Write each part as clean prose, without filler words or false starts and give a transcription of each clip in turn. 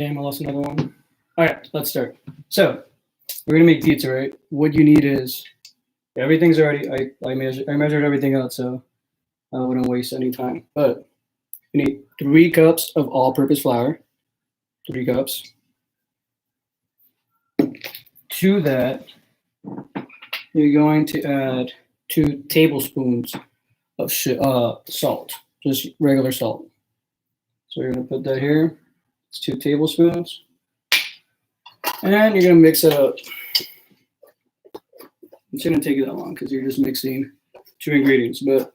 Damn, I lost another one. All right, let's start. So we're gonna make pizza, right? What you need is everything's already. I measured everything out, so I wouldn't waste any time. But you need 3 cups of all-purpose flour. 3 cups. To that, you're going to add 2 tablespoons of salt, just regular salt. So you're gonna put that here. It's 2 tablespoons, and you're gonna mix it up. It's gonna take you that long because you're just mixing 2 ingredients, but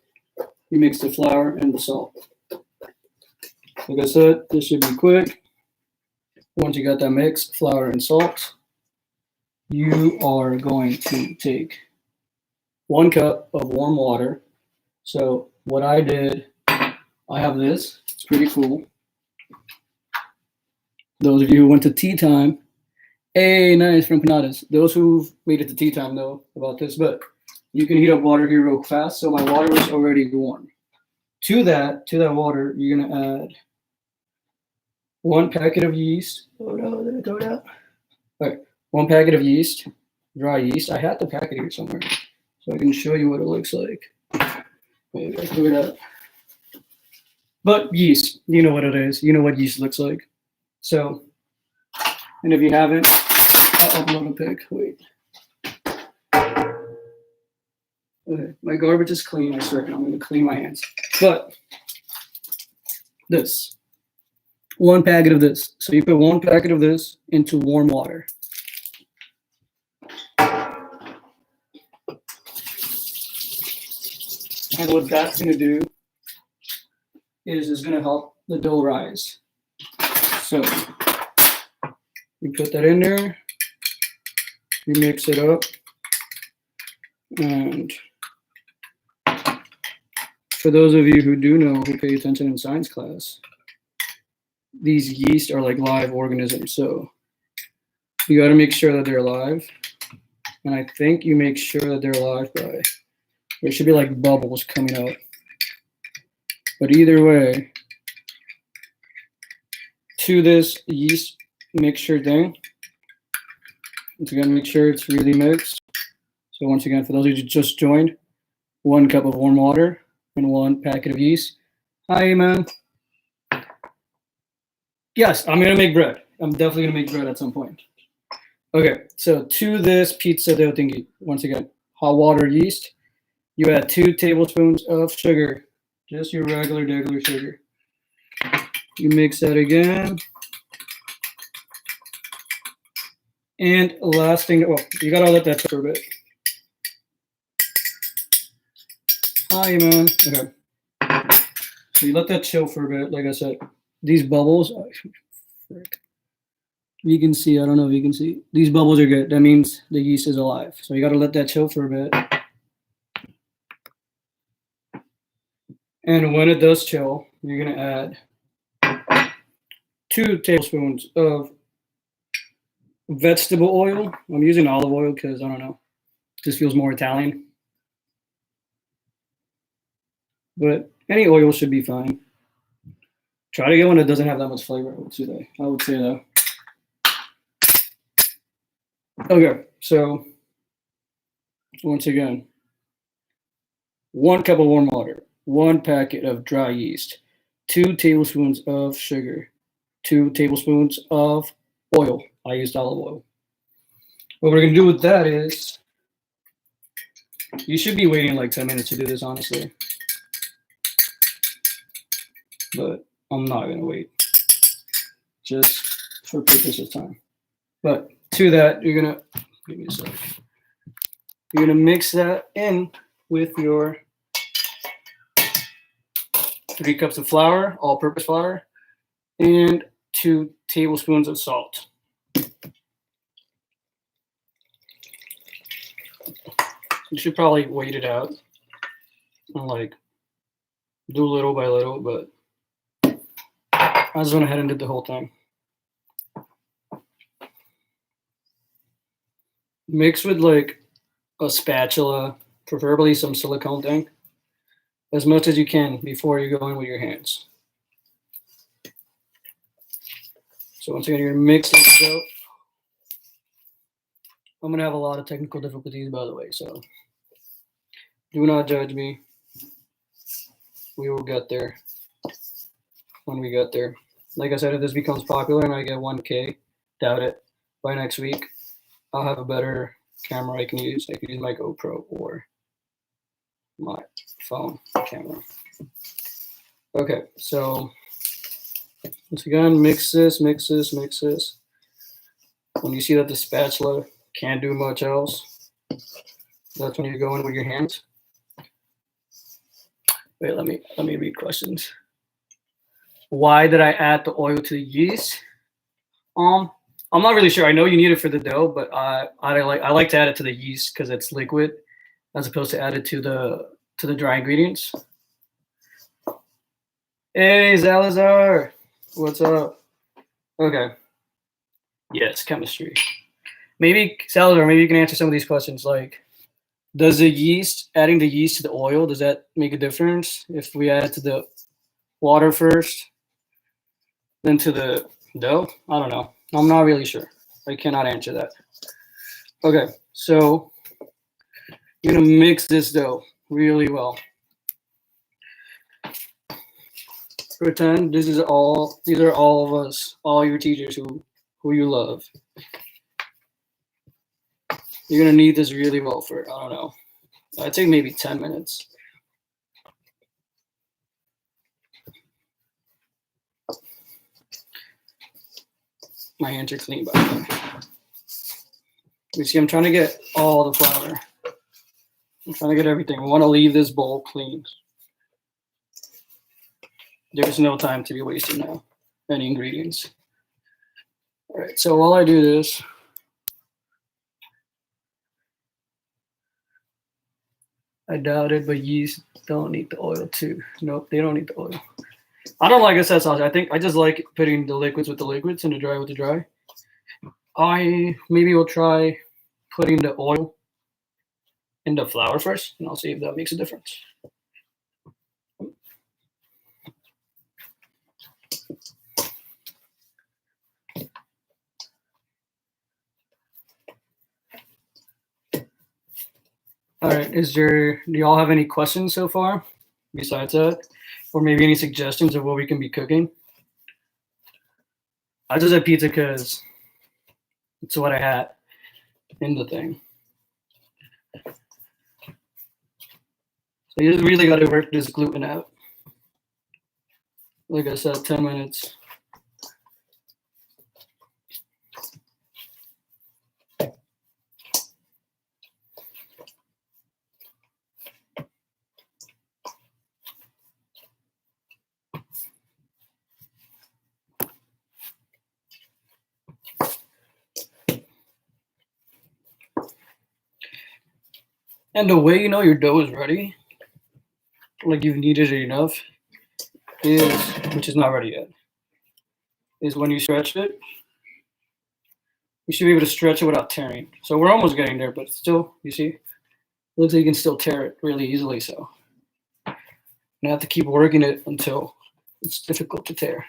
you mix the flour and the salt. Like I said, this should be quick. Once you got that mix, flour and salt, you are going to take 1 cup of warm water. So what I did, I have this. It's pretty cool. Those of you who went to tea time, hey, nice from Panadas. Those who've made it to tea time know about this, but you can heat up water here real fast. So my water was already warm. To that water, you're gonna add 1 packet of yeast. Oh no, did I throw it out? All right, 1 packet of yeast, dry yeast. I had the packet here somewhere, so I can show you what it looks like. Maybe I threw it out. But yeast, you know what it is. You know what yeast looks like. So, and if you haven't, I'll upload a pic. Wait. Okay, my garbage is clean. I swear, I'm going to clean my hands. But this, 1 packet of this. So you put 1 packet of this into warm water. And what that's going to do is it's going to help the dough rise. So you put that in there, you mix it up, and for those of you who do know, who pay attention in science class, these yeast are like live organisms. So you got to make sure that they're alive. And I think you make sure that they're alive by, there should be like bubbles coming out. But either way, to this yeast mixture thing, once again, make sure it's really mixed. So once again, for those of you who just joined, 1 cup of warm water and 1 packet of yeast. Hi, man. Yes, I'm gonna make bread. I'm definitely gonna make bread at some point. Okay, so to this pizza dough thingy, once again, hot water, yeast. You add 2 tablespoons of sugar, just your regular sugar. You mix that again. And last thing, well, you gotta let that for a bit. Hi, man. Okay. So you let that chill for a bit. Like I said, these bubbles, you can see, I don't know if you can see, these bubbles are good. That means the yeast is alive. So you gotta let that chill for a bit. And when it does chill, you're gonna add 2 tablespoons of vegetable oil. I'm using olive oil because I don't know, it just feels more Italian. But any oil should be fine. Try to get one that doesn't have that much flavor, I would say though. Okay, so once again, 1 cup of warm water, 1 packet of dry yeast, 2 tablespoons of sugar, 2 tablespoons of oil. I used olive oil. What we're gonna do with that is, you should be waiting like 10 minutes to do this, honestly. But I'm not gonna wait, just for purpose of time. But to that, you're gonna, give me a sec. You're gonna mix that in with your 3 cups of flour, all-purpose flour, and 2 tablespoons of salt. You should probably wait it out and like do little by little, but I just went ahead and did the whole thing. Mix with like a spatula, preferably some silicone thing, as much as you can before you go in with your hands. So once again, you're gonna mix this dough. I'm gonna have a lot of technical difficulties, by the way, so do not judge me. We will get there when we get there. Like I said, if this becomes popular and I get 1K, doubt it, by next week, I'll have a better camera I can use. I can use my GoPro or my phone camera. Okay, so once again, mix this. When you see that the spatula can't do much else, that's when you go in with your hands. Wait, let me read questions. Why did I add the oil to the yeast? I'm not really sure. I know you need it for the dough, but I like to add it to the yeast because it's liquid, as opposed to add it to the dry ingredients. Hey, Zalazar, what's up? Okay. Yes, chemistry. Maybe Salazar, maybe you can answer some of these questions. Like, does adding the yeast to the oil, does that make a difference if we add it to the water first, then to the dough? I don't know. I'm not really sure. I cannot answer that. Okay, so you're gonna mix this dough really well. Pretend these are all of us, all your teachers who you love. You're gonna knead this really well for, I don't know, I'd say maybe 10 minutes. My hands are clean, by the way. You see, I'm trying to get all the flour. I'm trying to get everything. I want to leave this bowl clean. There's no time to be wasted now. Any ingredients. All right, so while I do this, I doubt it, but yeast don't need the oil too. Nope, they don't need the oil. I don't like a set sausage. I think I just like putting the liquids with the liquids and the dry with the dry. I maybe will try putting the oil in the flour first, and I'll see if that makes a difference. All right, do y'all have any questions so far besides that? Or maybe any suggestions of what we can be cooking? I just had pizza because it's what I had in the thing. So you just really got to work this gluten out. Like I said, 10 minutes. And the way you know your dough is ready, like you've kneaded it enough, which is not ready yet, is when you stretch it. You should be able to stretch it without tearing. So we're almost getting there, but still, you see, it looks like you can still tear it really easily. So you have to keep working it until it's difficult to tear.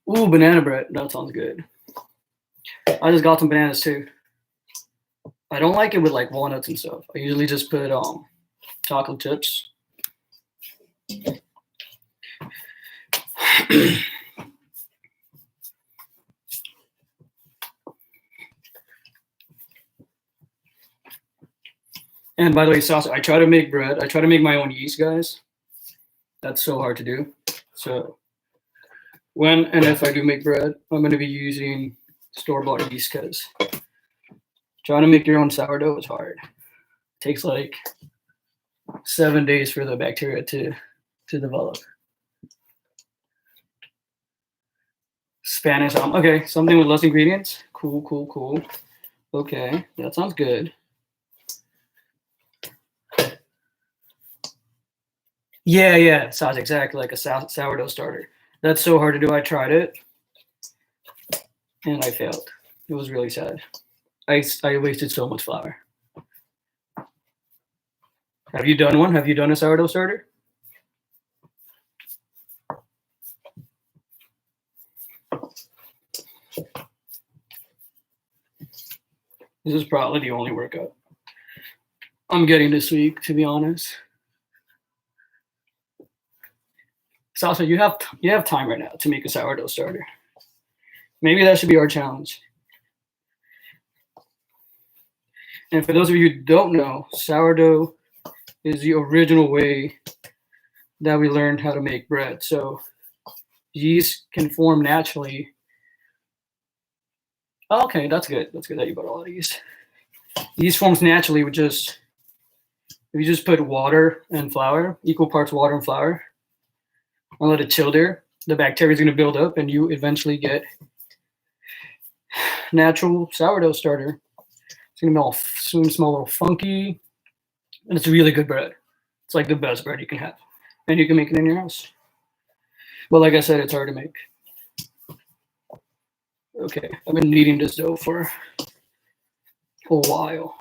Ooh, banana bread. That sounds good. I just got some bananas too. I don't like it with like walnuts and stuff. I usually just put chocolate chips. And by the way, sausage, I try to make bread. I try to make my own yeast, guys. That's so hard to do. So when and if I do make bread, I'm going to be using store-bought yeast because trying to make your own sourdough is hard. It takes like 7 days for the bacteria to develop. Spanish okay, something with less ingredients. Cool. Okay, that sounds good. Yeah, sounds exactly like a sourdough starter. That's so hard to do. I tried it, and I failed. It was really sad. I wasted so much flour. Have you done one? Have you done a sourdough starter? This is probably the only workout I'm getting this week, to be honest. Sasha, you have time right now to make a sourdough starter. Maybe that should be our challenge. And for those of you who don't know, sourdough is the original way that we learned how to make bread. So yeast can form naturally. Oh, okay, that's good. That's good that you bought a lot of yeast. Yeast forms naturally with if you just put water and flour, equal parts water and flour, and let it chill there. The bacteria is going to build up, and you eventually get natural sourdough starter. It's going to smell a little funky, and it's really good bread. It's like the best bread you can have, and you can make it in your house. But like I said, it's hard to make. Okay, I've been kneading this dough for a while.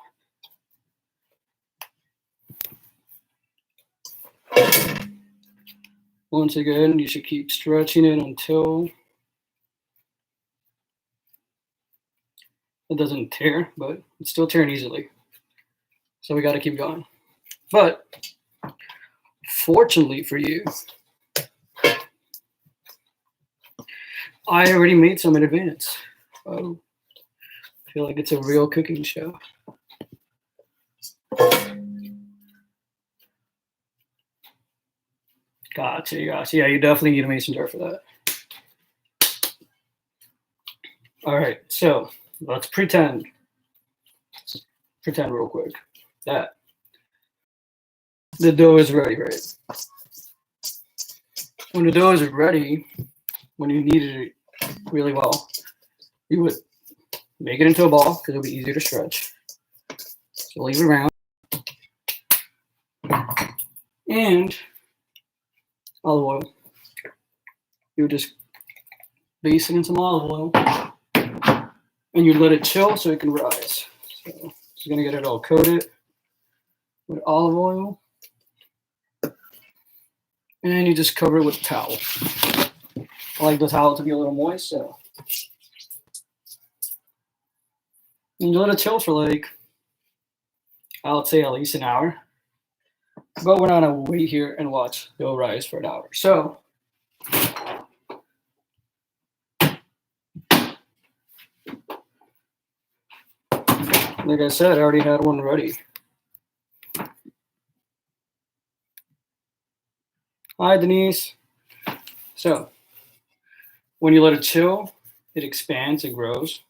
Once again, you should keep stretching it until it doesn't tear, but it's still tearing easily. So we got to keep going. But fortunately for you, I already made some in advance. Oh, I feel like it's a real cooking show. Gotcha. Yeah, you definitely need a mason jar for that. All right, so let's pretend real quick that the dough is ready, right? When the dough is ready, when you kneaded it really well, you would make it into a ball because it'll be easier to stretch. So leave it around. And olive oil. You would just base it in some olive oil. And you let it chill so it can rise. So just gonna get it all coated with olive oil. And you just cover it with a towel. I like the towel to be a little moist, so. And you let it chill for like, I would say at least an hour. But we're not gonna wait here and watch the dough rise for an hour. So like I said, I already had one ready. Hi, Denise. So when you let it chill, it expands, it grows.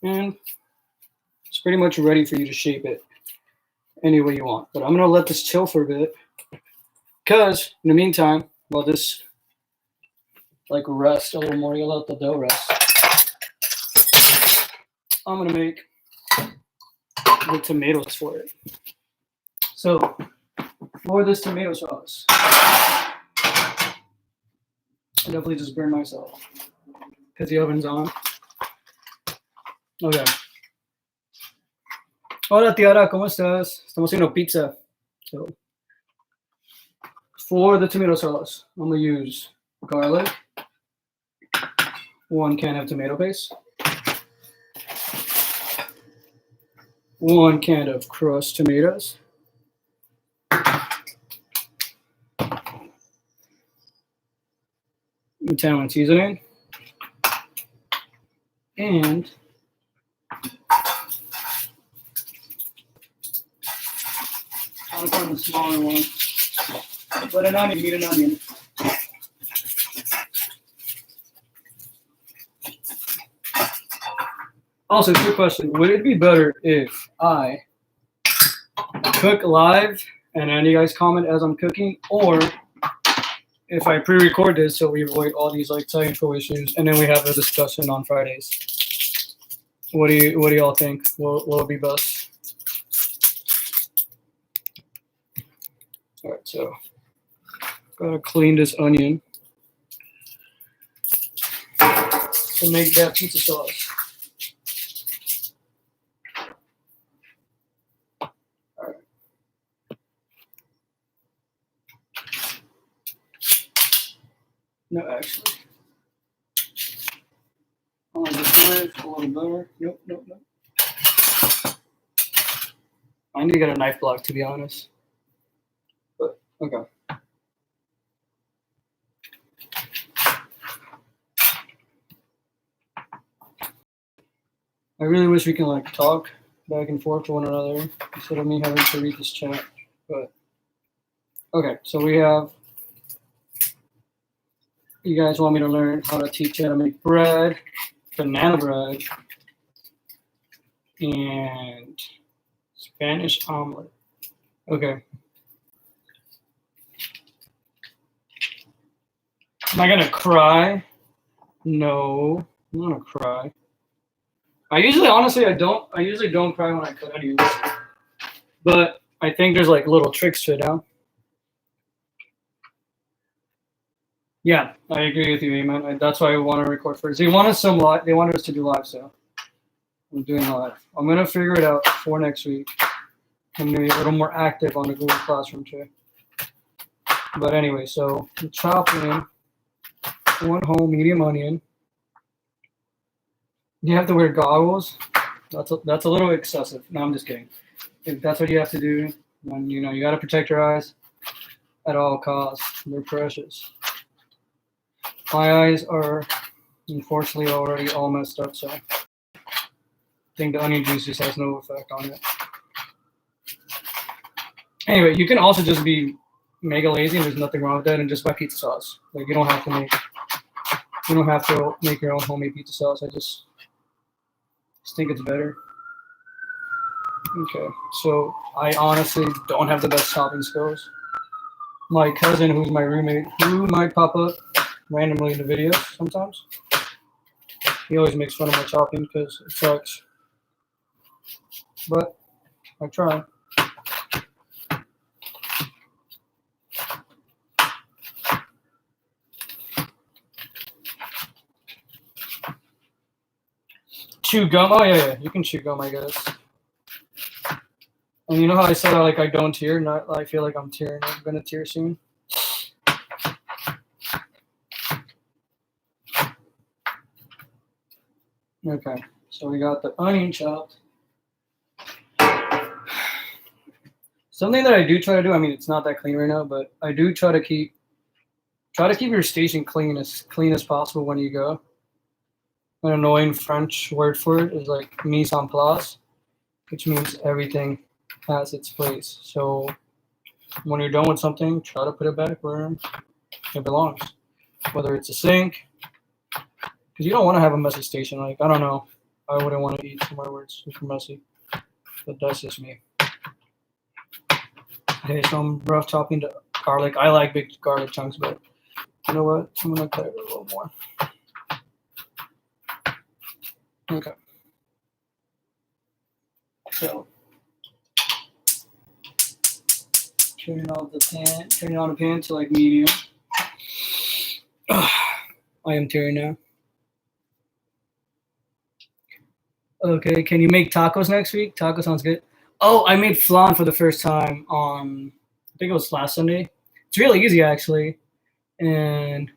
And it's pretty much ready for you to shape it any way you want. But I'm gonna let this chill for a bit because in the meantime, while this like rest a little more, you let the dough rest. I'm gonna make the tomatoes for it. So for this tomato sauce, I definitely just burned myself because the oven's on. Okay. Hola Tiara, ¿cómo estás? Estamos haciendo pizza. So for the tomato sauce, I'm gonna use garlic, 1 can of tomato paste, 1 can of crust tomatoes, Italian seasoning, and I'll find the smaller one, but an onion, need an onion. Also, quick question, would it be better if I cook live and then you guys comment as I'm cooking, or if I pre-record this so we avoid all these like technical issues and then we have a discussion on Fridays? What do y'all think? Will be best? All right, so gotta clean this onion to make that pizza sauce. All right. No, actually. I want this knife a little better. Nope, nope, nope. I need to get a knife block, to be honest. But, okay. I really wish we can like talk back and forth to one another instead of me having to read this chat. But okay, so we have. You guys want me to learn how to teach you how to make bread, banana bread, and Spanish omelet. Okay. Am I gonna cry? No, I'm not gonna cry. I usually don't cry when I cut onions, but I think there's like little tricks to it now. Yeah, I agree with you, Amen. That's why I want to record first. They wanted us to do live, so I'm doing live. I'm gonna figure it out for next week. I'm gonna be a little more active on the Google Classroom too. But anyway, so I'm chopping 1 whole medium onion. You have to wear goggles. That's a little excessive. No, I'm just kidding. If that's what you have to do, then you got to protect your eyes at all costs. They're precious. My eyes are unfortunately already all messed up, so I think the onion juice just has no effect on it. Anyway, you can also just be mega lazy, and there's nothing wrong with that, and just buy pizza sauce. Like you don't have to make your own homemade pizza sauce. I just think it's better. Okay, so I honestly don't have the best chopping skills. My cousin, who's my roommate, who might pop up randomly in the videos sometimes, he always makes fun of my chopping because it sucks. But I try. Chew gum? Oh yeah, you can chew gum, I guess. And you know how I said I don't tear? Not I feel like I'm tearing. I'm gonna tear soon. Okay, so we got the onion chopped. Something that I do try to do. I mean, it's not that clean right now, but I do try to keep your station clean as possible when you go. An annoying French word for it is like mise en place, which means everything has its place. So when you're done with something, try to put it back where it belongs. Whether it's a sink, because you don't want to have a messy station. Like, I don't know. I wouldn't want to eat somewhere where it's super messy. But that's just me. Okay, so I'm rough chopping the garlic. I like big garlic chunks, but you know what? I'm going to cut it a little more. Okay. So, turning on the pan to like medium. I am tearing now. Okay, can you make tacos next week? Taco sounds good. Oh, I made flan for the first time on, I think it was last Sunday. It's really easy, actually. And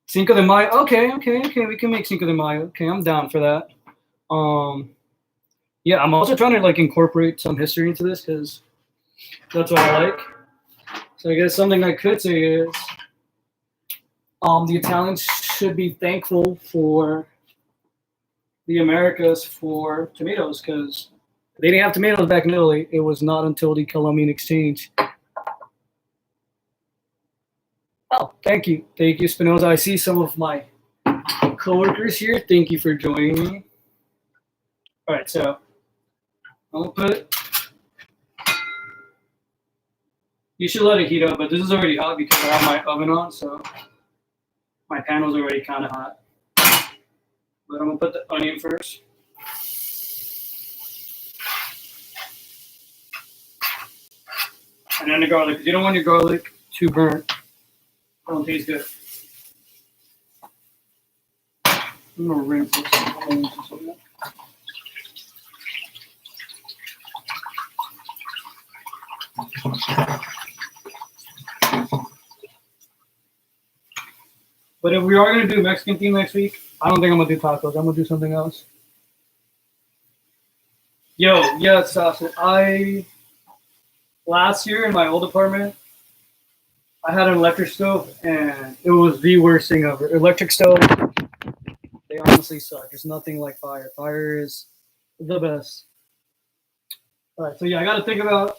Cinco de Mayo. Okay, we can make Cinco de Mayo. Okay, I'm down for that. Yeah, I'm also trying to like incorporate some history into this because that's what I like. So I guess something I could say is the Italians should be thankful for the Americas for tomatoes because they didn't have tomatoes back in Italy. It was not until the Columbian Exchange. Oh, thank you, Spinoza. I see some of my coworkers here. Thank you for joining me. All right, so I'll put. You should let it heat up, but this is already hot because I have my oven on, so my panel's already kind of hot. But I'm gonna put the onion first. And then the garlic, because you don't want your garlic too burnt. It don't taste good. I'm gonna rinse this. But if we are gonna do Mexican theme next week, I don't think I'm gonna do tacos. I'm gonna do something else. Yo, yeah, Sasha. Last year in my old apartment, I had an electric stove, and it was the worst thing ever. Electric stove, they honestly suck. There's nothing like fire. Fire is the best. All right, so yeah, I got to think about.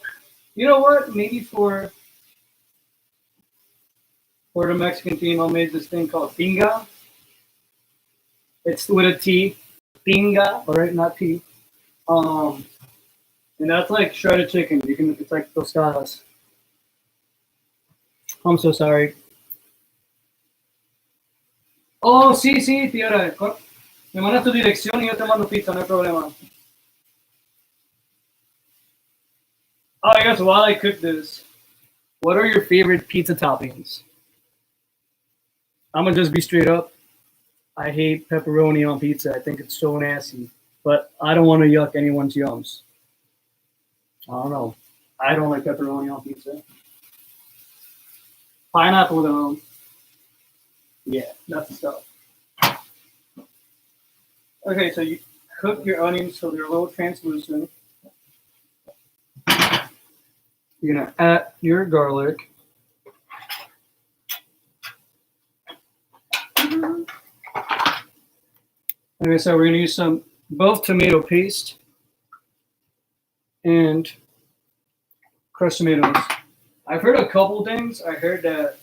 You know what? Maybe for the Mexican theme, I'll make this thing called pinga. It's with a T, pinga, all right, not T. And that's like shredded chicken. It's like tostadas. I'm so sorry. Oh, sí, sí, tía. Me mandas tu dirección y yo te mando pizza, no hay problema. Oh, I guess while I cook this, what are your favorite pizza toppings? I'm gonna just be straight up. I hate pepperoni on pizza. I think it's so nasty. But I don't want to yuck anyone's yums. I don't know. I don't like pepperoni on pizza. Pineapple though. Yeah, that's the stuff. Okay, so you cook your onions so they're a little translucent. You're gonna add your garlic. Okay, so we're gonna use both tomato paste and crushed tomatoes. I've heard a couple things. I heard that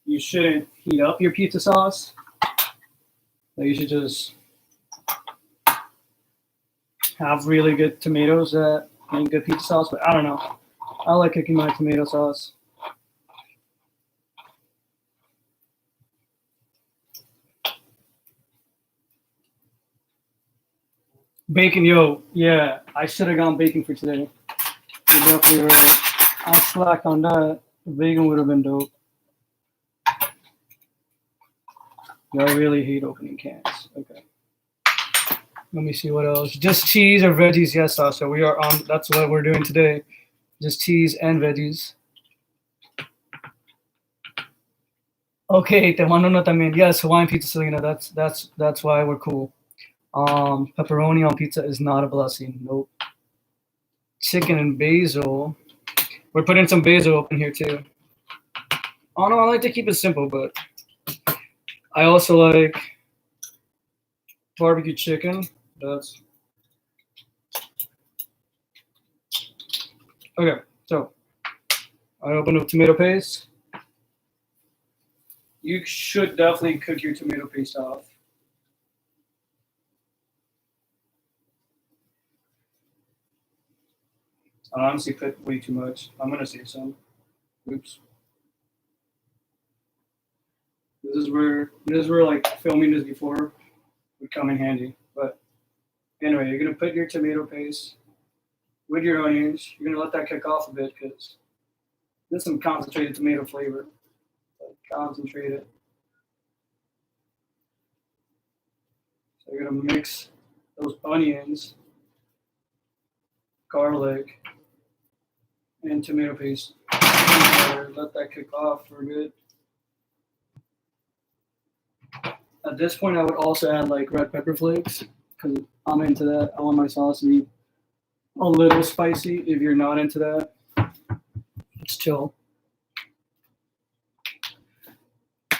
you shouldn't heat up your pizza sauce. That you should just have really good tomatoes that make good pizza sauce. But I don't know. I like cooking my tomato sauce. Bacon, yo, yeah, I should have gone bacon for today. You're definitely right. I slacked on that. The bacon would have been dope. I really hate opening cans. Okay. Let me see what else. Just cheese or veggies, yes, Sasha. We are on. That's what we're doing today. Just cheese and veggies. Okay, te mando una también. Yes, Hawaiian pizza, Selena. That's why we're cool. Pepperoni on pizza is not a blessing. Nope. Chicken and basil. We're putting some basil up in here too. Oh no, I like to keep it simple, but I also like barbecue chicken. That's okay. So I open up tomato paste. You should definitely cook your tomato paste off. I honestly put way too much. I'm gonna save some. Oops. This is where like filming this before would come in handy. But anyway, you're gonna put your tomato paste with your onions. You're gonna let that cook off a bit because there's some concentrated tomato flavor. Like concentrated. So you're gonna mix those onions, garlic, and tomato paste. Let that cook off for a bit. At this point, I would also add like red pepper flakes because I'm into that. I want my sauce to be a little spicy. If you're not into that, it's chill.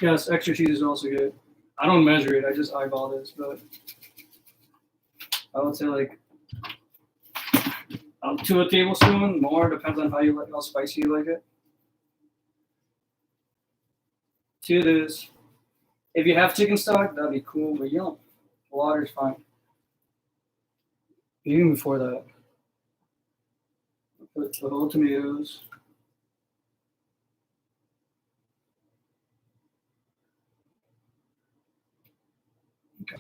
Yes, extra cheese is also good. I don't measure it. I just eyeball this, but I would say like up to a tablespoon. More depends on how spicy you like it. To this. If you have chicken stock, that'd be cool, but you don't. Water's fine. Even before that, put the whole tomatoes. Okay.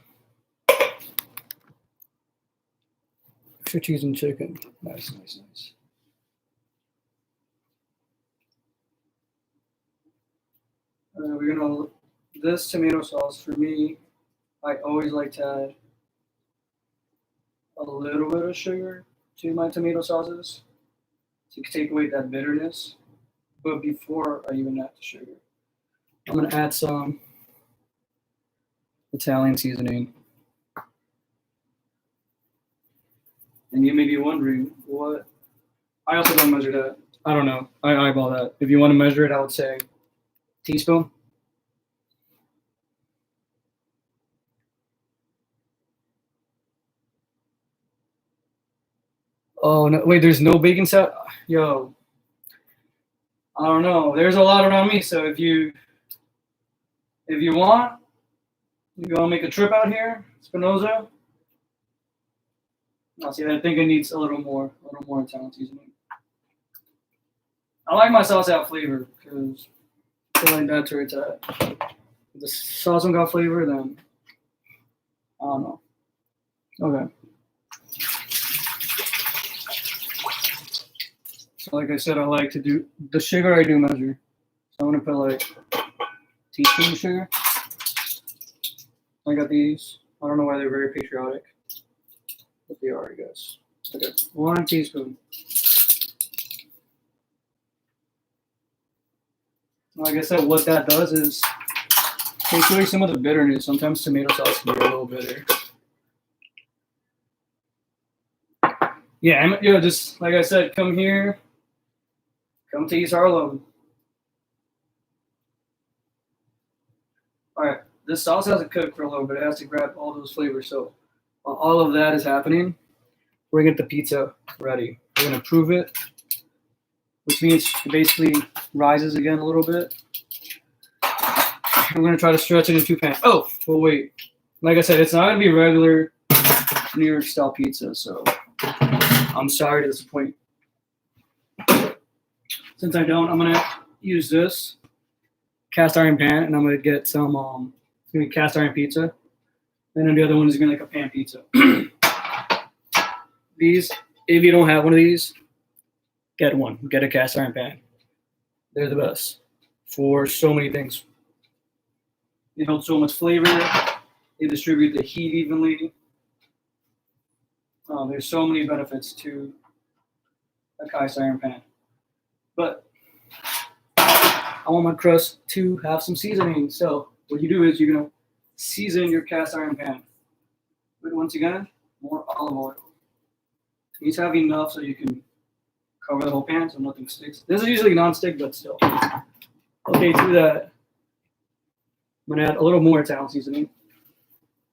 Extra cheese and chicken. Nice, nice, nice. We're gonna this tomato sauce for me. I always like to add a little bit of sugar to my tomato sauces to take away that bitterness. But before I even add the sugar, I'm gonna add some Italian seasoning. And you may be wondering, what? I also don't measure that. I don't know. I eyeball that. If you want to measure it, I would say teaspoon. Oh no! Wait, there's no baking soda. Yo, I don't know. There's a lot around me, so if you want, you go make a trip out here, Spinoza. I'll see. I think it needs a little more Italian seasoning. I like my sauce out flavor because I feel like that's where it's at. If the sauce don't got flavor, then I don't know. Okay. So like I said, I like to do the sugar. I do measure. So I'm gonna put like teaspoon of sugar. I got these. I don't know why they're very patriotic, but they are, I guess. Okay, 1 teaspoon. Like I said, what that does is takes away some of the bitterness. Sometimes tomato sauce can be a little bitter. Yeah, and just like I said, come here. Come to East Harlem. All right, this sauce has to cook for a little bit. It has to grab all those flavors. So while all of that is happening, we're gonna get the pizza ready. We're gonna prove it, which means it basically rises again a little bit. We're gonna try to stretch it in 2 pans. Oh, well, wait. Like I said, it's not gonna be regular New York style pizza. So I'm sorry to disappoint. Since I don't, I'm gonna use this cast iron pan, and I'm gonna get some it's gonna be cast iron pizza, and then the other one is gonna be like a pan pizza. These, if you don't have one of these, get one. Get a cast iron pan. They're the best for so many things. They hold so much flavor. They distribute the heat evenly. There's so many benefits to a cast iron pan. But I want my crust to have some seasoning. So what you do is you're gonna season your cast iron pan with, once again, more olive oil. You need to have enough so you can cover the whole pan so nothing sticks. This is usually non-stick, but still. Okay, to that, I'm gonna add a little more Italian seasoning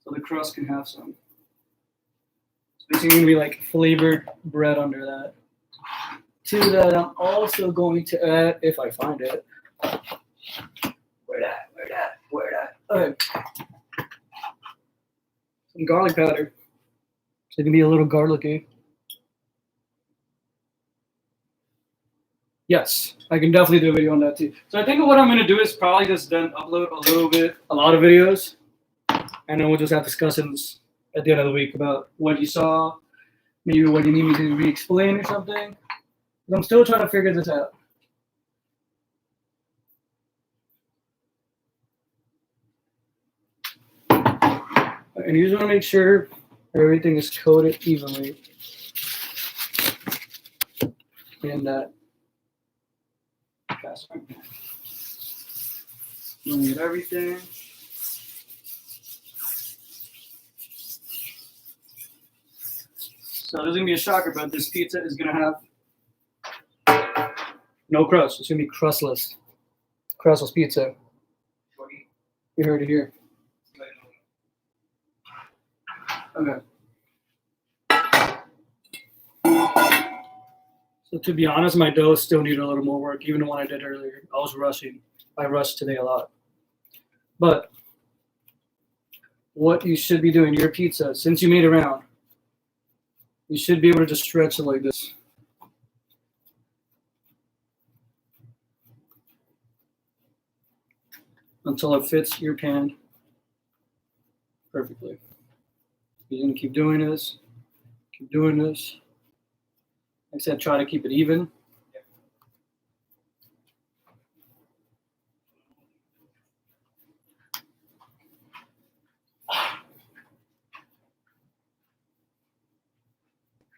so the crust can have some. So it's gonna be like flavored bread under that. To that, I'm also going to add, if I find it, where that? Okay. Some garlic powder. So it can be a little garlicky. Yes, I can definitely do a video on that too. So I think what I'm going to do is probably just then upload a lot of videos, and then we'll just have discussions at the end of the week about what you saw, maybe what you need me to re-explain or something. I'm still trying to figure this out. And you just want to make sure everything is coated evenly in that cast iron pan. You need everything. So there's gonna be a shocker, but this pizza is gonna have no crust. It's gonna be crustless. Crustless pizza. You heard it here. Okay. So to be honest, my dough still needed a little more work, even the one I did earlier. I was rushing. I rushed today a lot. But what you should be doing, your pizza, since you made it round, you should be able to just stretch it like this. Until it fits your pan perfectly. You're gonna keep doing this, keep doing this. Like I said, try to keep it even.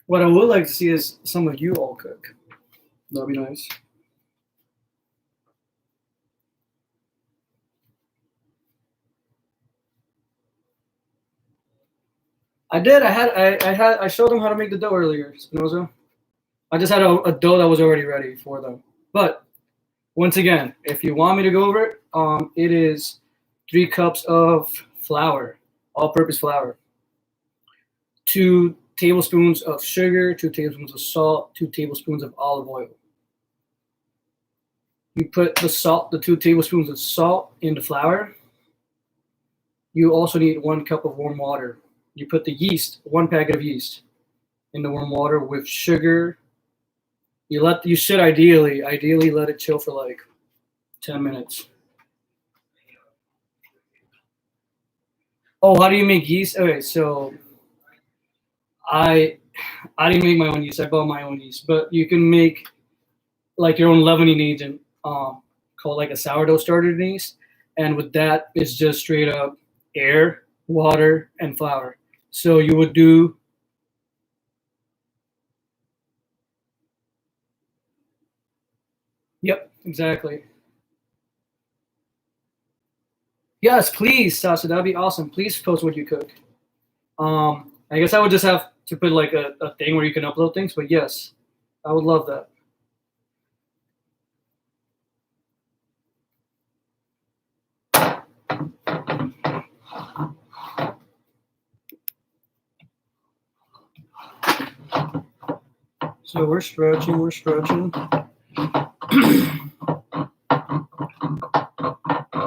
What I would like to see is some of you all cook. That'd be nice. I did. I showed them how to make the dough earlier, Spinoza. I just had a dough that was already ready for them. But once again, if you want me to go over it, it is 3 cups of flour, all-purpose flour, 2 tablespoons of sugar, 2 tablespoons of salt, 2 tablespoons of olive oil. You put the 2 tablespoons of salt in the flour. You also need 1 cup of warm water. You put the yeast, 1 packet of yeast, in the warm water with sugar. You should ideally let it chill for like 10 minutes. Oh, how do you make yeast? Okay, so I didn't make my own yeast. I bought my own yeast, but you can make like your own leavening agent, called like a sourdough starter yeast, and with that, it's just straight up air, water, and flour. So you would do. Yep, exactly. Yes, please, Sasha. That'd be awesome. Please post what you cook. I guess I would just have to put like a thing where you can upload things, but yes, I would love that. So we're stretching,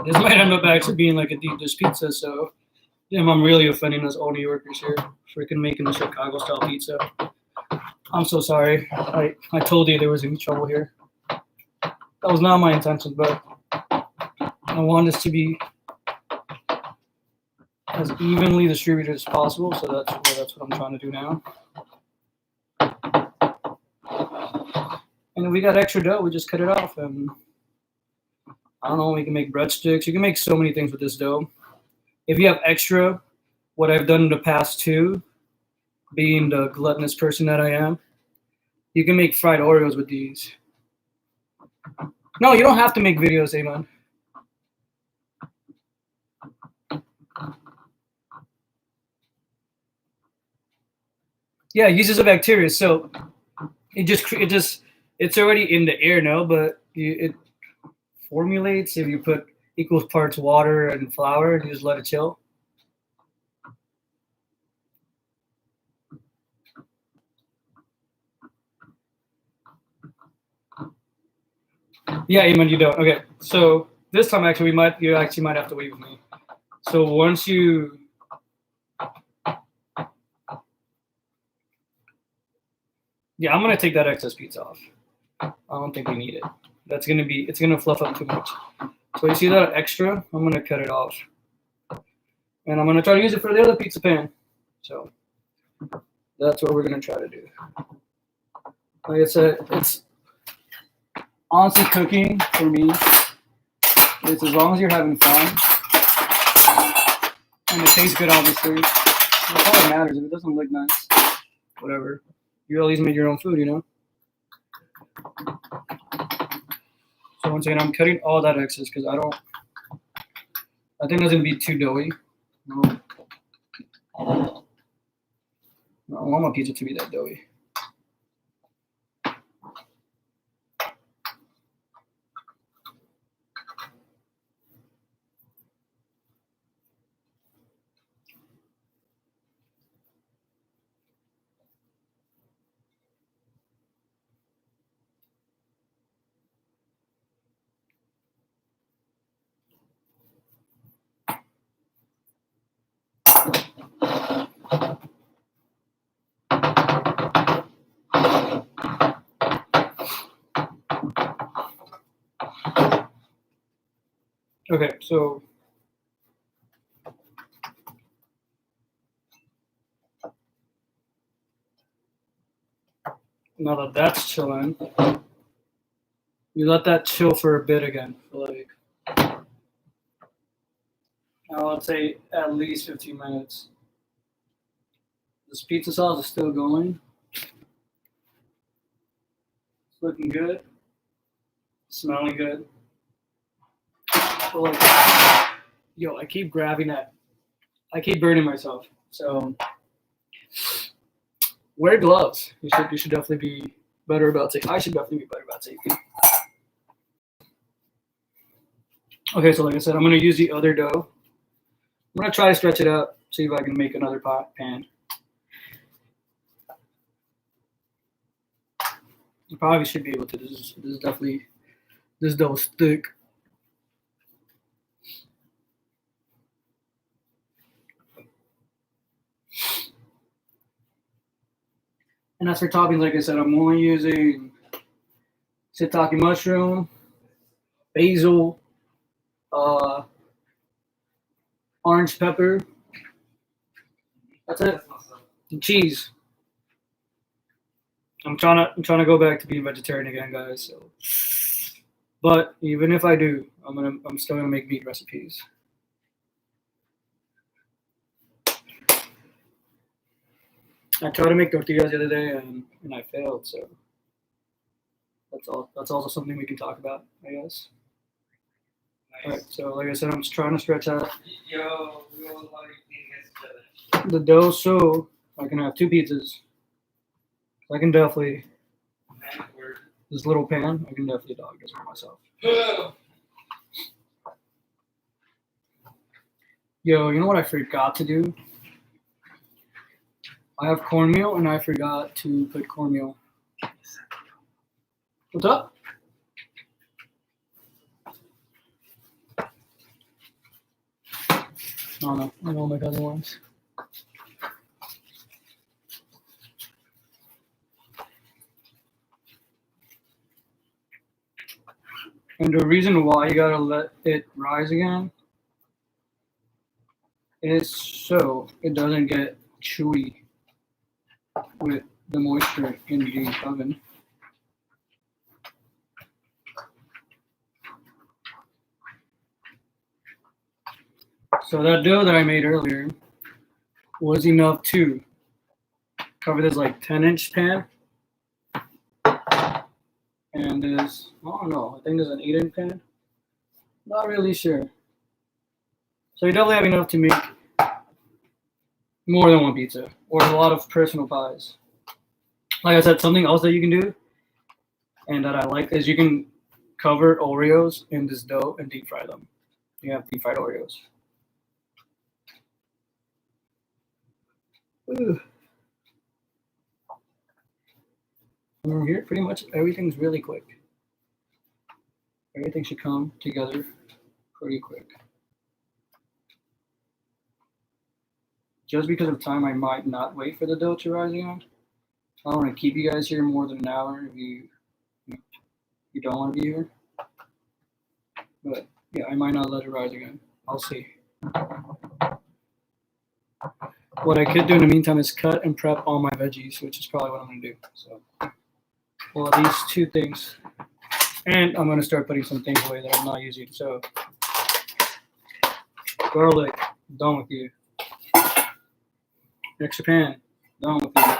This might end up actually being like a deep dish pizza, so damn, I'm really offending us all New Yorkers here. Freaking making the Chicago style pizza. I'm so sorry. I told you there was any trouble here. That was not my intention, but I want this to be as evenly distributed as possible, so that's what I'm trying to do now. And if we got extra dough, we just cut it off, and I don't know, we can make breadsticks. You can make so many things with this dough. If you have extra, what I've done in the past too, being the gluttonous person that I am, you can make fried Oreos with these. No, you don't have to make videos, Amon. Yeah, uses a bacteria, so it's already in the air now, but it formulates if you put equal parts water and flour and you just let it chill. Yeah, Eamon, you don't. Okay, so this time actually you actually might have to wait with me. So once you I'm gonna take that excess pizza off. I don't think we need it. It's gonna fluff up too much. So you see that extra? I'm gonna cut it off. And I'm gonna try to use it for the other pizza pan. So that's what we're gonna try to do. Like I said, it's honestly cooking for me. It's as long as you're having fun and it tastes good, obviously. That's all that matters. If it doesn't look nice, whatever. You at least made your own food, you know? So once again, I'm cutting all that excess because I think that's gonna be too doughy. No. I don't want my pizza to be that doughy. Okay, so now that that's chilling, you let that chill for a bit again, for like, let's say at least 15 minutes. This pizza sauce is still going. It's looking good. Smelling good. So like, yo, I keep grabbing that. I keep burning myself. So Wear gloves. You should definitely be better about safety. I should definitely be better about safety. Okay, so like I said, I'm gonna use the other dough. I'm gonna try to stretch it out, see if I can make another pan. I probably should be able to. This is definitely, this dough is thick. And as for toppings, like I said, I'm only using shiitake mushroom, basil, orange pepper. That's it. And cheese. I'm trying to go back to being vegetarian again, guys. So, but even if I do, I'm still gonna make meat recipes. I tried to make tortillas the other day and I failed. So that's all. That's also something we can talk about, I guess. Nice. All right. So like I said, I'm just trying to stretch out the dough so I can have two pizzas. I can definitely this little pan. I can definitely dog this for myself. Yo, you know what I forgot to do? I have cornmeal and I forgot to put cornmeal. What's up? Oh no, I don't make other ones. And the reason why you gotta let it rise again is so it doesn't get chewy with the moisture in the oven. So that dough that I made earlier was enough to cover this like 10-inch pan. And there's, I don't know, I think there's an 8-inch pan. Not really sure. So you definitely have enough to make more than one pizza or a lot of personal pies. Like I said, something else that you can do and that I like is you can cover Oreos in this dough and deep fry them. You have deep fried Oreos. Ooh. And here, pretty much everything's really quick. Everything should come together pretty quick. Just because of time, I might not wait for the dough to rise again. I don't want to keep you guys here more than an hour if you don't want to be here. But yeah, I might not let it rise again. I'll see. What I could do in the meantime is cut and prep all my veggies, which is probably what I'm going to do. So, well, these two things. And I'm going to start putting some things away that I'm not using. So, garlic, done with you. Extra pan, done with you.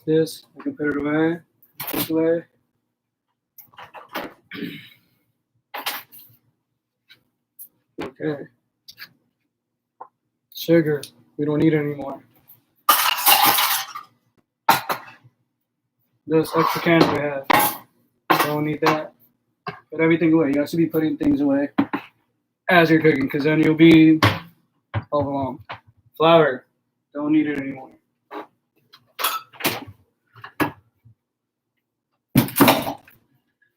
This, I can put it away, this way. Okay. Sugar, we don't need it anymore. This extra can we have, don't need that. Put everything away. You have to be putting things away as you're cooking, because then you'll be all along. Flour, don't need it anymore.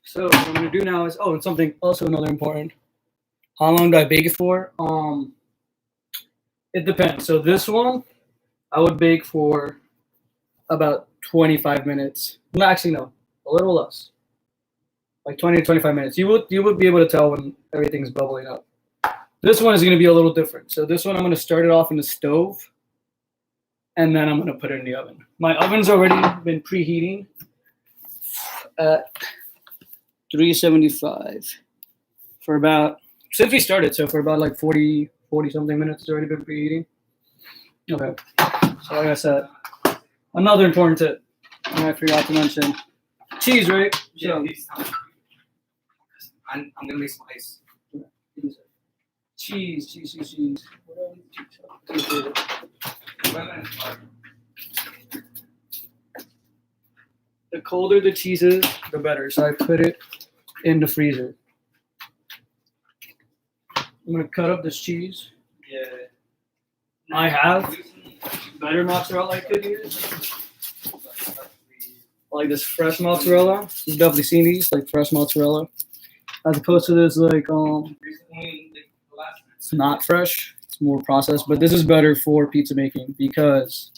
So what I'm gonna do now is, and something also another important. How long do I bake it for? It depends. So this one, I would bake for about 25 minutes. No, actually no, a little less. Like 20 to 25 minutes. You would be able to tell when everything's bubbling up. This one is gonna be a little different. So this one I'm gonna start it off in the stove, and then I'm gonna put it in the oven. My oven's already been preheating at 375 for about, since we started, so for about like 40 something minutes. It's already been preheating. Okay, so like I said, another important tip, and I forgot to mention cheese, right? Yeah, So, I'm gonna make some ice. cheese. The colder the cheese is, the better. So I put it in the freezer. I'm gonna cut up this cheese. Yeah. I have better mozzarella I could use. Like this fresh mozzarella. You've definitely seen these, like fresh mozzarella. As opposed to this like it's not fresh, it's more processed, but this is better for pizza making because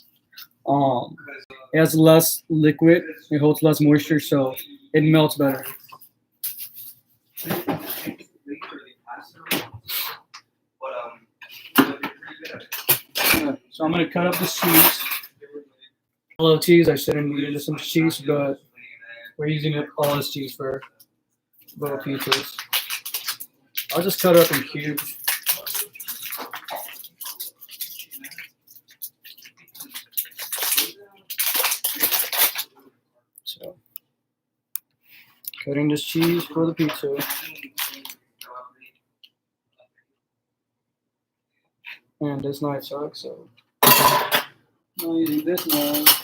it has less liquid, it holds less moisture, so it melts better. So I'm gonna cut up this cheese. I love cheese. I shouldn't need some cheese, but we're using all this cheese for little pizzas. I'll just cut it up in cubes. So, cutting this cheese for the pizza. And this knife sucks, so I'm not using this knife.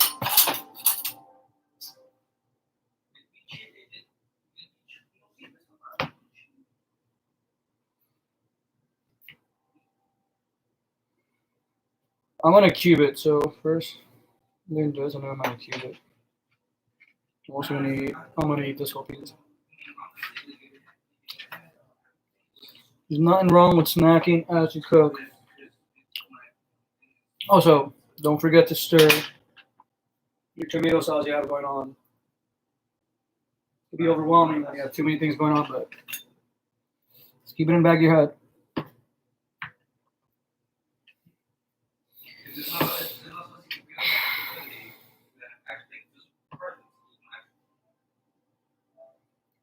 I'm gonna cube it. So first, I'm doing this, and then I'm gonna cube it. I'm gonna eat this whole pizza. There's nothing wrong with snacking as you cook. Also, don't forget to stir your tomato sauce you have going on. It can be overwhelming when you have too many things going on, but just keep it in the back of your head.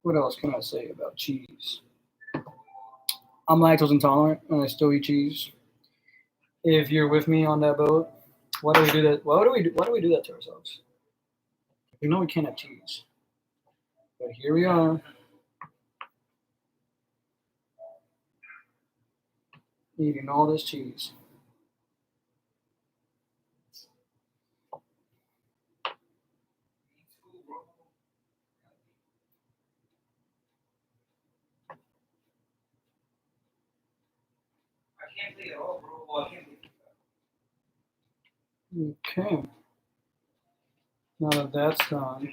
What else can I say about cheese? I'm lactose intolerant and I still eat cheese. If you're with me on that boat, why do we do that? Why do we do that to ourselves? We know we can't have cheese, but here we are. Eating all this cheese. Okay. Now that that's done,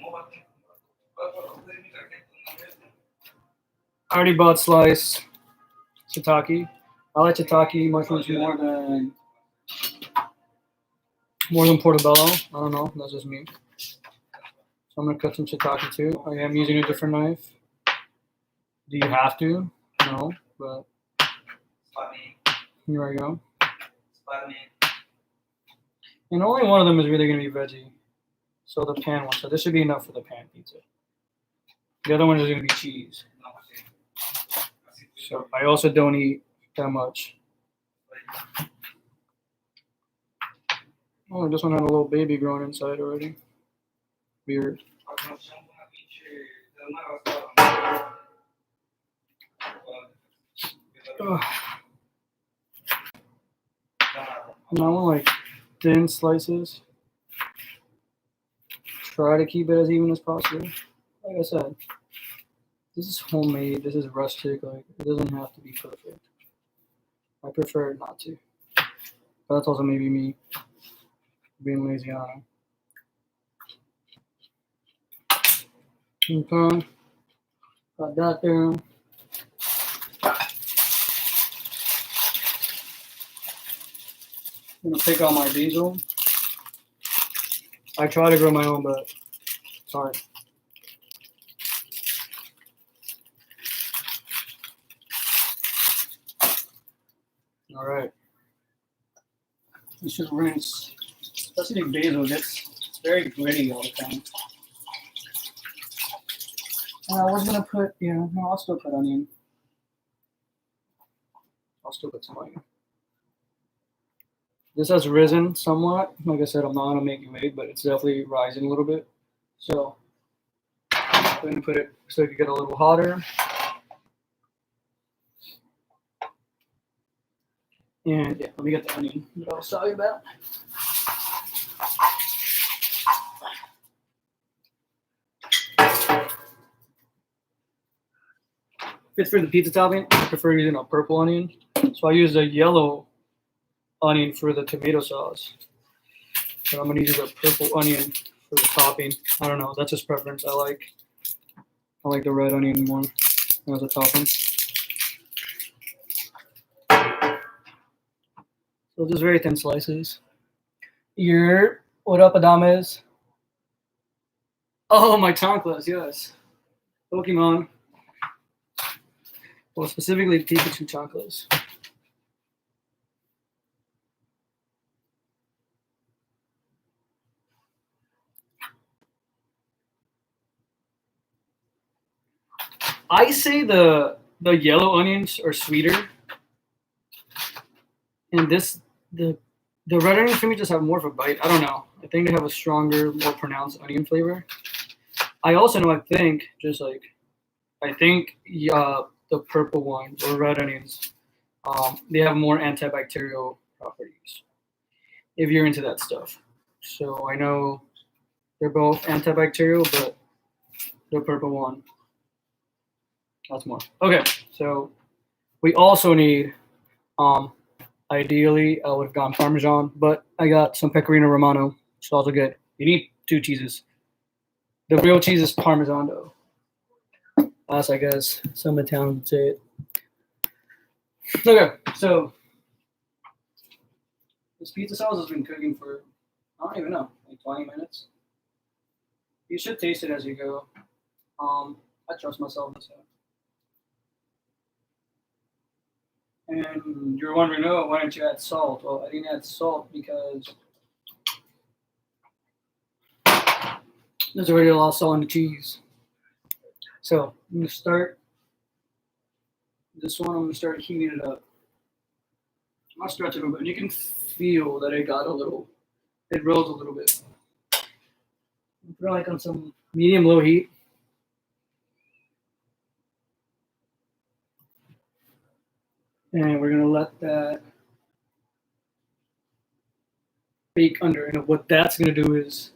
I already bought sliced shiitake. I like shiitake mushrooms more than portobello. I don't know. That's just me. So I'm gonna cut some shiitake too. I am using a different knife. Do you have to? No, but here I go. And only one of them is really gonna be veggie. So the pan one. So this should be enough for the pan pizza. The other one is gonna be cheese. So I also don't eat that much. Oh, this one had a little baby growing inside already. Weird. Ugh. Now I want like thin slices. Try to keep it as even as possible. Like I said, this is homemade. This is rustic. Like it doesn't have to be perfect. I prefer not to. But that's also maybe me being lazy on it. Okay. Got that there. I'm gonna pick out my basil. I try to grow my own, but it's hard. All right. You should rinse, especially basil. It's very gritty all the time. And I was gonna put, no, I'll still put onion. I'll still put some onion. This has risen somewhat. Like I said, I'm not gonna make you wait, but it's definitely rising a little bit. So I'm gonna put it so it can get a little hotter. And yeah, let me get the onion that I was talking about. If it's for the pizza topping, I prefer using a purple onion. So I use a yellow onion for the tomato sauce. But I'm gonna use a purple onion for the topping. I don't know. That's just preference. I like the red onion more as a topping. So just very thin slices. What up, Adames? Oh, my chanclas, yes. Pokemon. Well, specifically Pikachu chanclas. I say the yellow onions are sweeter, and the red onions for me just have more of a bite. I don't know. I think they have a stronger, more pronounced onion flavor. I also know. I think the purple ones or red onions, they have more antibacterial properties. If you're into that stuff, so I know they're both antibacterial, but the purple one, that's more. Okay, so we also need, ideally, I would have gone Parmesan, but I got some Pecorino Romano, which is also good. You need 2 cheeses. The real cheese is Parmesan, though. As I guess some Italians would say it. Okay, so this pizza sauce has been cooking for, I don't even know, like 20 minutes. You should taste it as you go. I trust myself this way. And you're wondering, oh, why didn't you add salt? Well, I didn't add salt because there's already a lot of salt in the cheese. So I'm gonna start this one. I'm gonna start heating it up. I'll stretch it a little bit, and you can feel that it rose a little bit. Put it like on some medium-low heat. And we're gonna let that bake under. And what that's gonna do is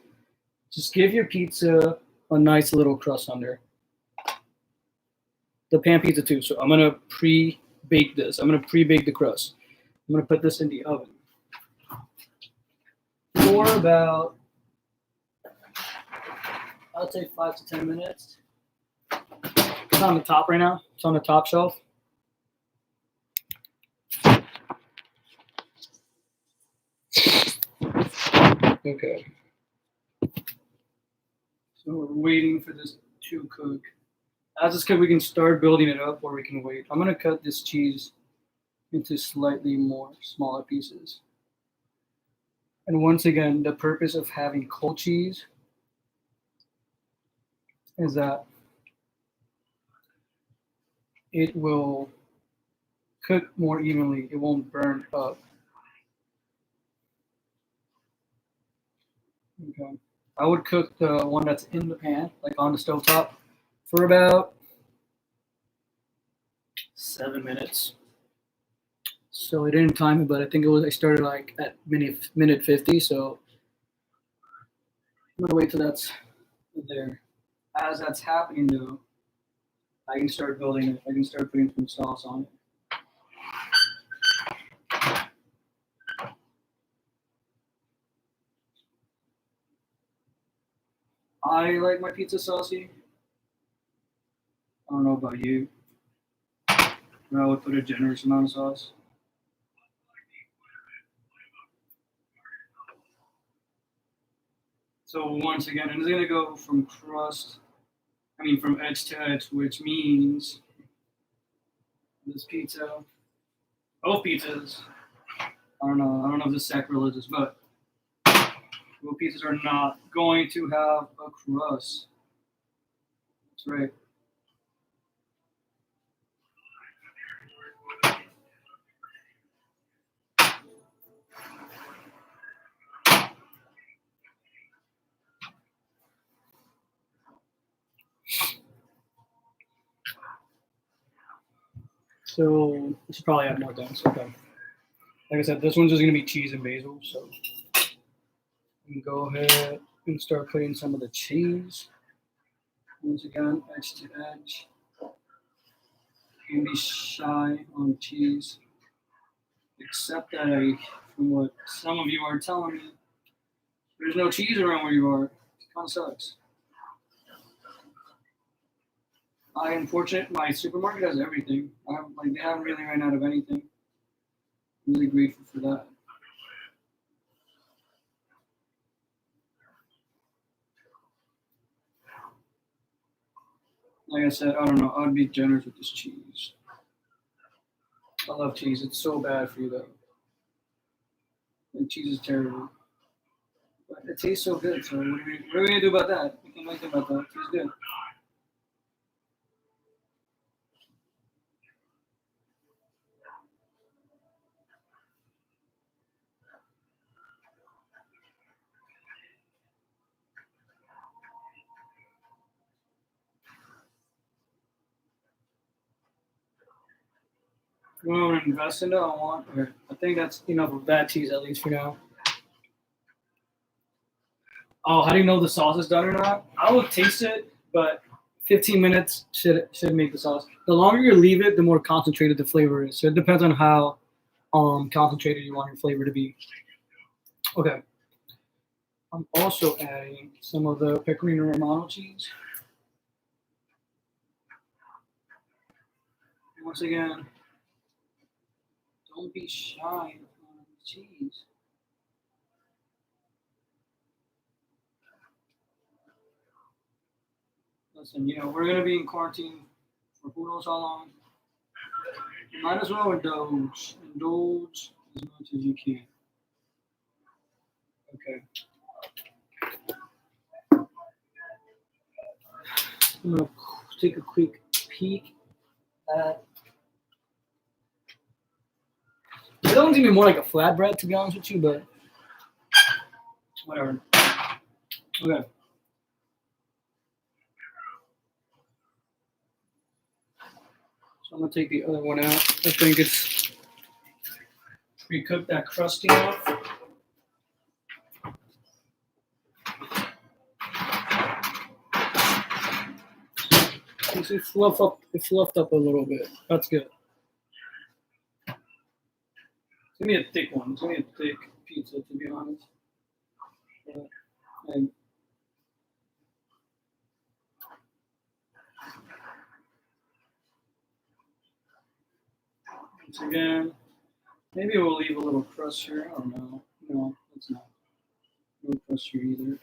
just give your pizza a nice little crust under. The pan pizza too. So I'm gonna pre-bake this. I'm gonna pre-bake the crust. I'm gonna put this in the oven for about, I'd say 5 to 10 minutes. It's on the top right now. It's on the top shelf. Okay. So we're waiting for this to cook. As it's cooked, we can start building it up, or we can wait. I'm gonna cut this cheese into slightly more smaller pieces. And once again, the purpose of having cold cheese is that it will cook more evenly. It won't burn up. Okay. I would cook the one that's in the pan, like on the stovetop, for about 7 minutes. So I didn't time it, but I think I started like at minute 50. So I'm gonna wait till that's there. As that's happening though, I can start building it. I can start putting some sauce on it. I like my pizza saucy. I don't know about you, but I would put a generous amount of sauce. So once again, it's gonna go from from edge to edge, which means this pizza, both pizzas, I don't know if this is sacrilegious, but both pizzas are not going to have a crust. That's right. So we should probably add more things. Okay. Like I said, this one's just gonna be cheese and basil. So you can go ahead and start putting some of the cheese. Once again, edge to edge. Don't be shy on cheese. Except that from what some of you are telling me, there's no cheese around where you are. It kind of sucks. I am fortunate. My supermarket has everything. They haven't really ran out of anything. I'm really grateful for that. Like I said, I don't know. I'd be generous with this cheese. I love cheese. It's so bad for you though. And cheese is terrible. But it tastes so good. So what are we gonna do about that? We can't do anything about that. It tastes good. You want to invest in it? I think that's enough of that cheese at least for now. Oh, how do you know the sauce is done or not? I will taste it, but 15 minutes should make the sauce. The longer you leave it, the more concentrated the flavor is. So it depends on how concentrated you want your flavor to be. Okay. I'm also adding some of the pecorino romano cheese. Once again, don't be shy on cheese. Listen, we're gonna be in quarantine for who knows how long. You might as well indulge as much as you can. Okay. I'm gonna take a quick peek at. That one's gonna be more like a flatbread, to be honest with you, but whatever. Okay. So I'm gonna take the other one out. I think it's recook that crusting off. It fluffed up a little bit. That's good. It's gonna be a thick one. It's gonna be a thick pizza, to be honest. And once again, maybe we'll leave a little crust here. I don't know. No, it's not. No crust here either.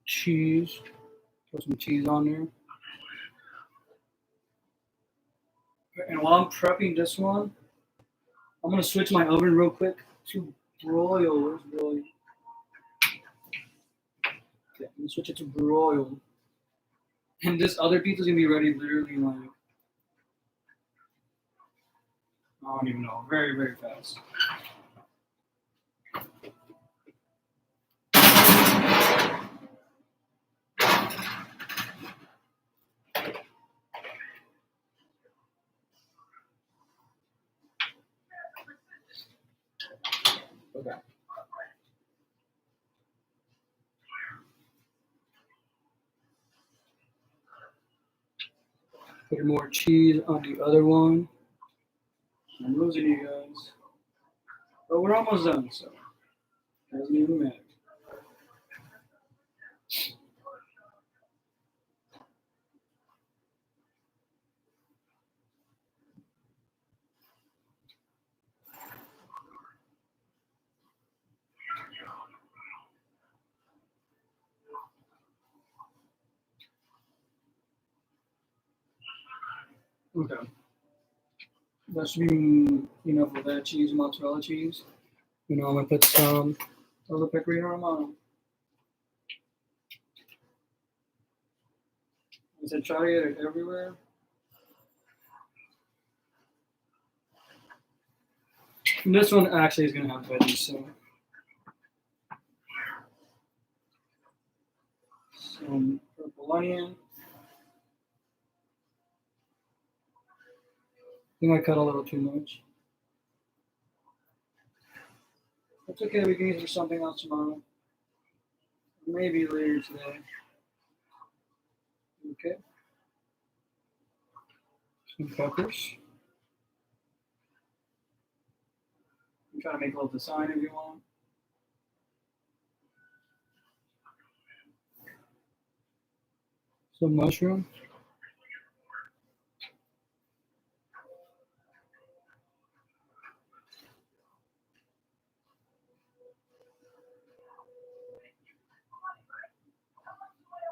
Cheese. Put some cheese on there. And while I'm prepping this one, I'm gonna switch my oven real quick to broil. Where's broil? Okay, I'm gonna switch it to broil. And this other pizza's gonna be ready literally like I don't even know, very, very fast. Okay. Put more cheese on the other one. I'm losing you guys. But we're almost done, so it doesn't even matter. Okay. That should be enough of that cheese, mozzarella cheese. I'm gonna put some of the pecorino romano. I said try to get it everywhere. And this one actually is gonna have veggies, so some purple onion. I think I cut a little too much. That's okay. We can use it for something else tomorrow. Maybe later today. Okay. Some peppers. I'm trying to make a little design if you want. Some mushroom.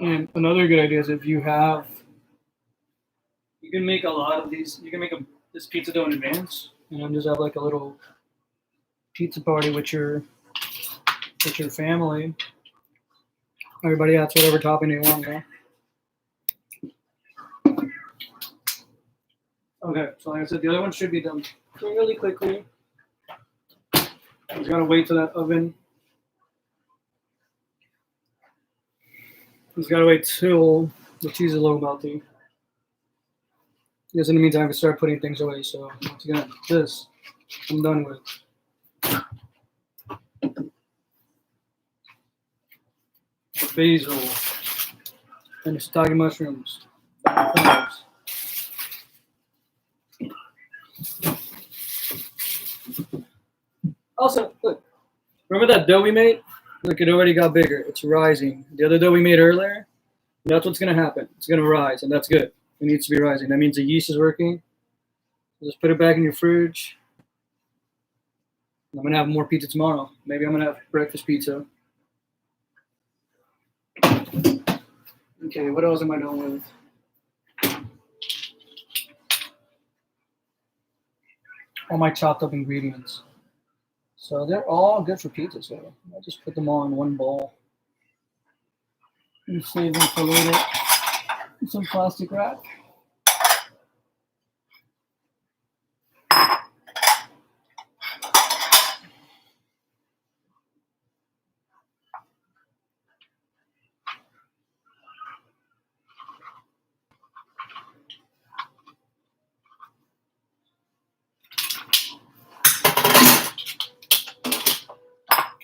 And another good idea is if you have, you can make a lot of these. You can make this pizza dough in advance, and then just have like a little pizza party with your family. Everybody adds whatever topping they want. Yeah. Okay, so like I said, the other one should be done really quickly. Just gotta wait till that oven. Just gotta wait till the cheese is a little melty. Because in the meantime, I can start putting things away. So once again, this I'm done with. Basil and the shiitake mushrooms. Also, look, remember that dough we made? Look, it already got bigger. It's rising. The other dough we made earlier, that's what's going to happen. It's going to rise, and that's good. It needs to be rising. That means the yeast is working. Just put it back in your fridge. I'm going to have more pizza tomorrow. Maybe I'm going to have breakfast pizza. Okay, what else am I done with? All my chopped up ingredients. So they're all good for pizza. So I just put them all in one bowl. And save them for later in some plastic wrap.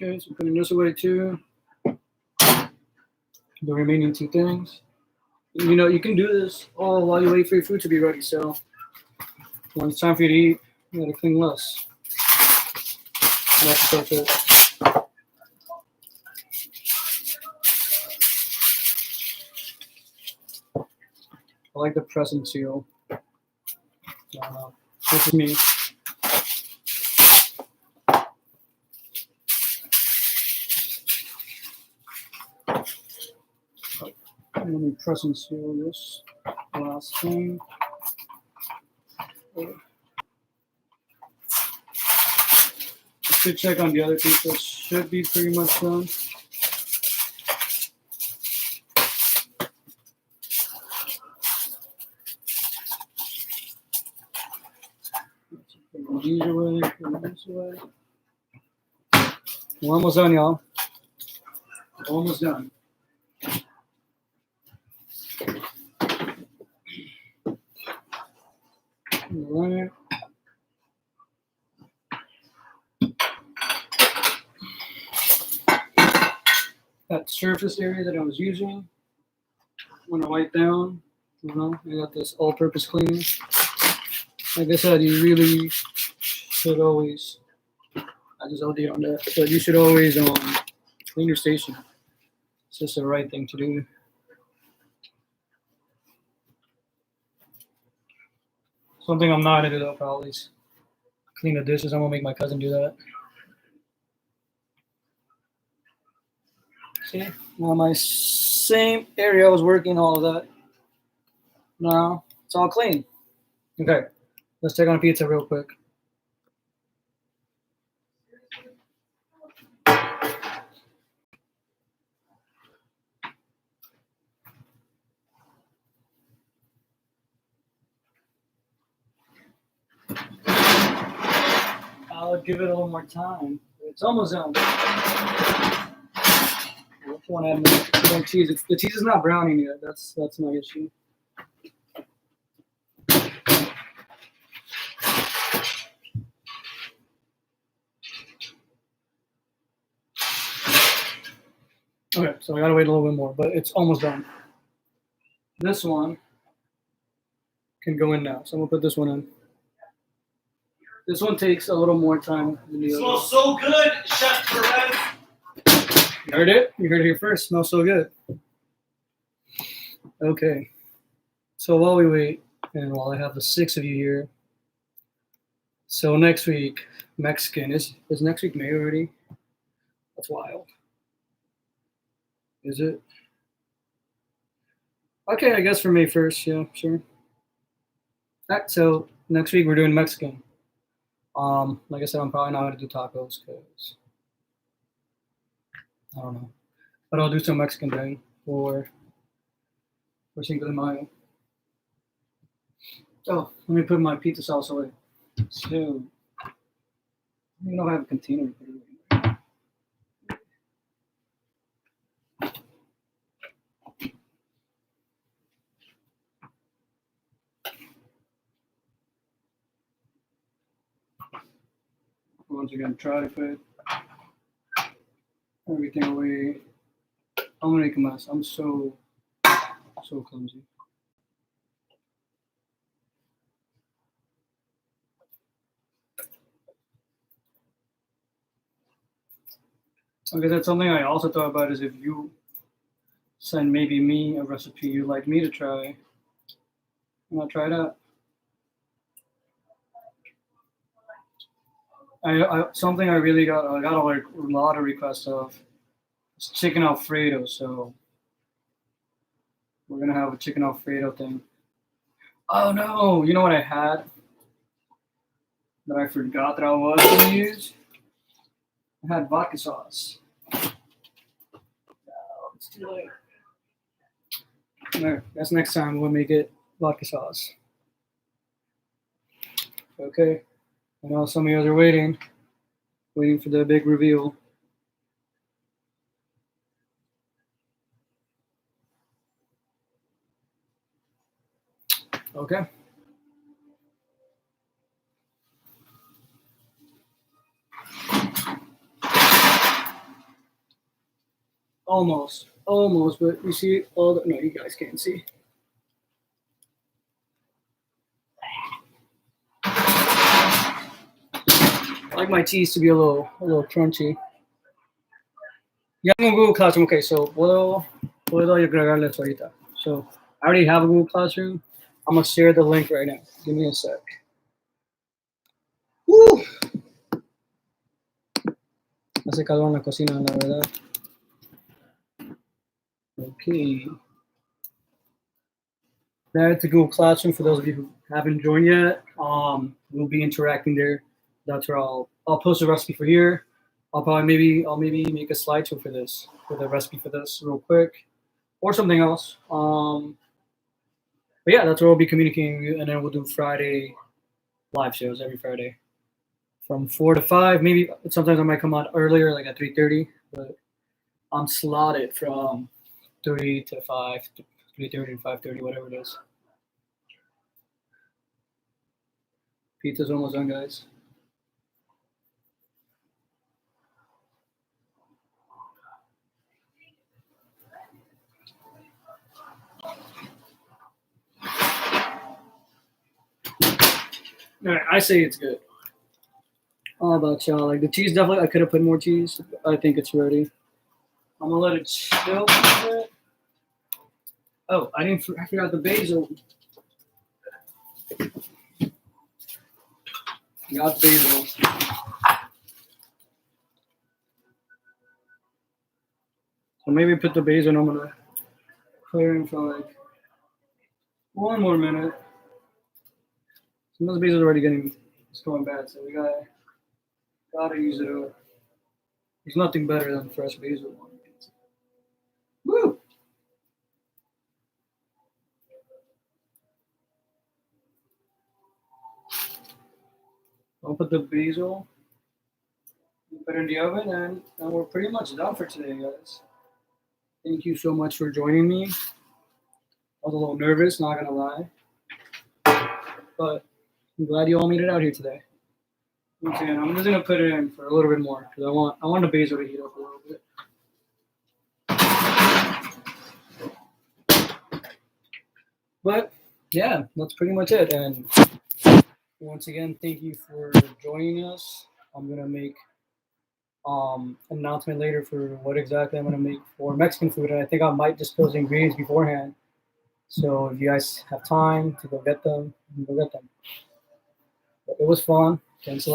Okay, so I'm putting this away too. The remaining two things. You know, you can do this all while you wait for your food to be ready. So when it's time for you to eat, you gotta clean less. That's perfect. I like the press and seal. This is me. Let me press and seal this last thing. Should check on the other pizza. Should be pretty much done. Put these away. Put this away. We're almost done, y'all. Almost done. All right. That surface area that I was using, I'm gonna wipe down. I got this all-purpose cleaner. Like I said, you really should always. I just OD on that, but you should always clean your station. It's just the right thing to do. Something I'm not gonna do though, probably is clean the dishes. I'm gonna make my cousin do that. See, now my same area I was working, all of that. Now it's all clean. Okay, let's check on pizza real quick. I'll give it a little more time. It's almost done. Which one had more cheese? The cheese is not browning yet. That's my issue. Okay, so I gotta wait a little bit more, but it's almost done. This one can go in now, so I'm gonna put this one in. This one takes a little more time than the other. Smells so good, Chef Perez. You heard it? You heard it here first. Smells so good. Okay. So while we wait, and while I have the 6 of you here, so next week, Mexican. Is next week May already? That's wild. Is it? Okay, I guess for May 1st, yeah, sure. Alright, so next week we're doing Mexican. Like I said, I'm probably not gonna do tacos because I don't know. But I'll do some Mexican thing for Cinco de Mayo. Oh, let me put my pizza sauce away. So, I don't even know if I have a container to put it in. Once again, try to put everything away. I'm gonna make a mess. I'm so clumsy. Okay, that's something I also thought about is if you send maybe me a recipe you'd like me to try, I'm gonna try that. Something I really got a lot of requests of is chicken Alfredo, so we're gonna have a chicken Alfredo thing. Oh no, you know what I had that I forgot that I was gonna use? I had vodka sauce. No, it's too late. There, that's next time we'll make it vodka sauce. Okay. I know some of you guys are waiting for the big reveal. Okay. Almost, but you see all the, no, you guys can't see. I like my cheese to be a little crunchy. Ya tengo Google Classroom. Okay, so puedo agregarle esto ahorita. So I already have a Google Classroom. I'm gonna share the link right now. Give me a sec. Woo! Hace calor en la cocina, la verdad. Okay. That's the Google Classroom for those of you who haven't joined yet. We'll be interacting there. That's where I'll post a recipe for here. I'll maybe make a slideshow for this, for the recipe for this real quick, or something else. But yeah, that's where we'll be communicating, and then we'll do Friday live shows every Friday from 4 to 5. Maybe sometimes I might come out earlier, like at 3:30, but I'm slotted from 3 to 5, 3:30 to 5:30, whatever it is. Pizza's almost done, guys. All right, I say it's good. How about y'all? Like the cheese, definitely. I could have put more cheese. I think it's ready. I'm gonna let it chill a bit. Oh, I forgot the basil. Got basil. So maybe put the basil. And I'm gonna clear in for like 1 more minute. Some of the basil's already it's going bad, so we gotta use it up. There's nothing better than fresh basil on pizza. Woo! I'll put the basil, put it in the oven, and we're pretty much done for today, guys. Thank you so much for joining me. I was a little nervous, not gonna lie, but I'm glad you all made it out here today. Once again, I'm just gonna put it in for a little bit more because I want the basil to heat up a little bit. But yeah, that's pretty much it. And once again, thank you for joining us. I'm gonna make an announcement later for what exactly I'm gonna make for Mexican food, and I think I might just post the ingredients beforehand. So if you guys have time to go get them, go get them. But it was fun. Thanks a lot.